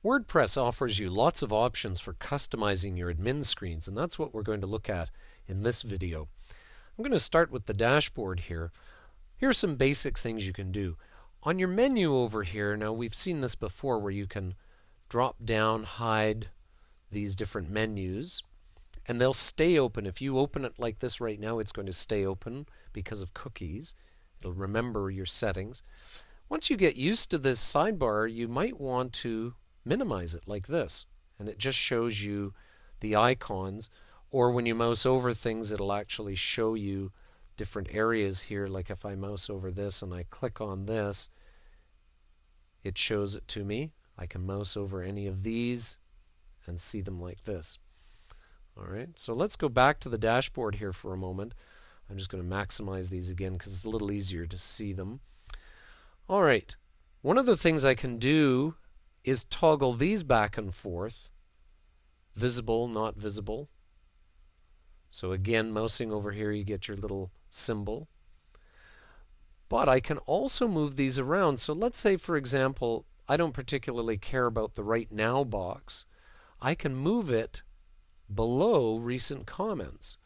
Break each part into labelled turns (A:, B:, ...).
A: WordPress offers you lots of options for customizing your admin screens, and that's what we're going to look at in this video. I'm going to start with the dashboard here. Here's some basic things you can do. On your menu over here, now we've seen this before where you can drop down, hide these different menus, and they'll stay open. If you open it like this right now, it's going to stay open because of cookies. It'll remember your settings. Once you get used to this sidebar, you might want to minimize it like this, and it just shows you the icons. Or when you mouse over things, it'll actually show you different areas here. Like if I mouse over this and I click on this, it shows it to me. I can mouse over any of these and see them like this. Alright, so let's go back to the dashboard here for a moment. I'm just going to maximize these again because it's a little easier to see them. Alright, one of the things I can do is toggle these back and forth. Visible, not visible. So again, mousing over here, you get your little symbol. But I can also move these around. So let's say, for example, I don't particularly care about the Right Now box. I can move it below recent comments.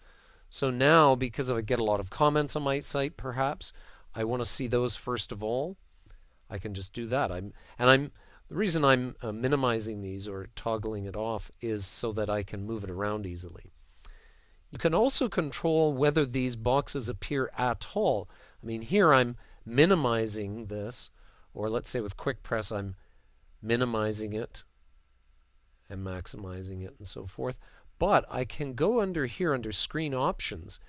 A: So now, because I get a lot of comments on my site, perhaps, I want to see those first of all. I can just do that. The reason I'm minimizing these or toggling it off is so that I can move it around easily. You can also control whether these boxes appear at all. I mean, here I'm minimizing this, or let's say with quick press I'm minimizing it and maximizing it and so forth. But I can go under here under screen options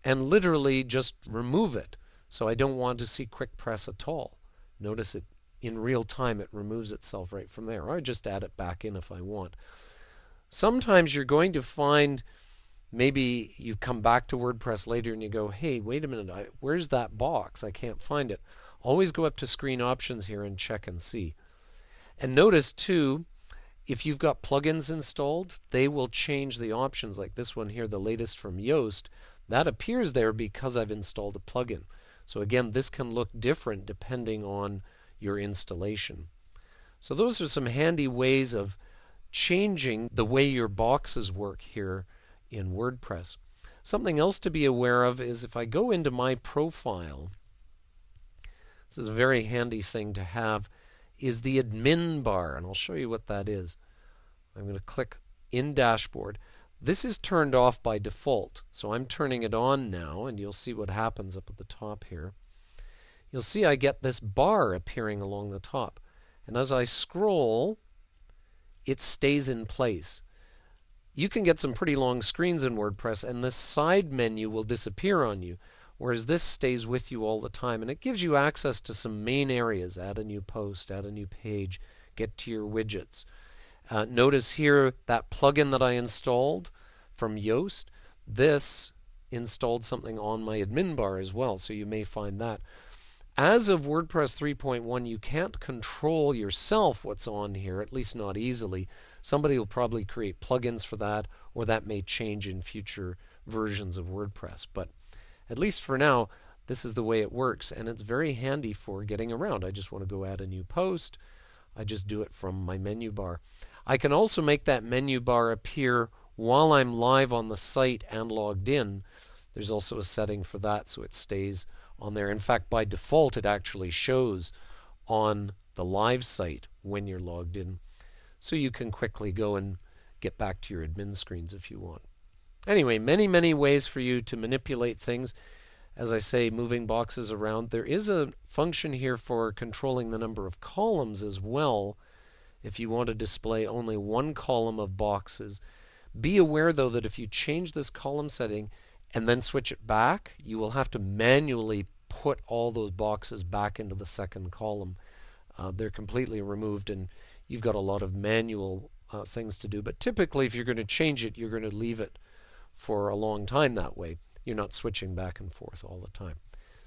A: and literally just remove it. So I don't want to see quick press at all. Notice it in real time, it removes itself right from there. Or I just add it back in if I want. Sometimes you're going to find, maybe you come back to WordPress later and you go, hey, wait a minute, where's that box? I can't find it. Always go up to screen options here and check and see. And notice too, if you've got plugins installed, they will change the options. Like this one here, the latest from Yoast, that appears there because I've installed a plugin. So again, this can look different depending on your installation. So those are some handy ways of changing the way your boxes work here in WordPress. Something else to be aware of is if I go into my profile, this is a very handy thing to have, is the admin bar, and I'll show you what that is. I'm going to click in dashboard. This is turned off by default, so I'm turning it on now, and you'll see what happens up at the top here. You'll see I get this bar appearing along the top, and as I scroll, it stays in place. You can get some pretty long screens in WordPress, and this side menu will disappear on you, whereas this stays with you all the time, and it gives you access to some main areas. Add a new post, add a new page, get to your widgets. Notice here that plugin that I installed from Yoast, this installed something on my admin bar as well, so you may find that. As of WordPress 3.1, you can't control yourself what's on here, at least not easily. Somebody will probably create plugins for that, or that may change in future versions of WordPress. But at least for now, this is the way it works, and it's very handy for getting around. I just want to go add a new post. I just do it from my menu bar. I can also make that menu bar appear while I'm live on the site and logged in. There's also a setting for that, so it stays on there. In fact, by default, it actually shows on the live site when you're logged in. So you can quickly go and get back to your admin screens if you want. Anyway, many ways for you to manipulate things. As I say, moving boxes around. There is a function here for controlling the number of columns as well, if you want to display only one column of boxes. Be aware though that if you change this column setting and then switch it back, you will have to manually put all those boxes back into the second column. They're completely removed, and you've got a lot of manual things to do. But typically, if you're going to change it, you're going to leave it for a long time that way. You're not switching back and forth all the time.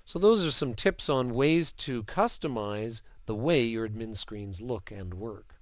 A: So those are some tips on ways to customize the way your admin screens look and work.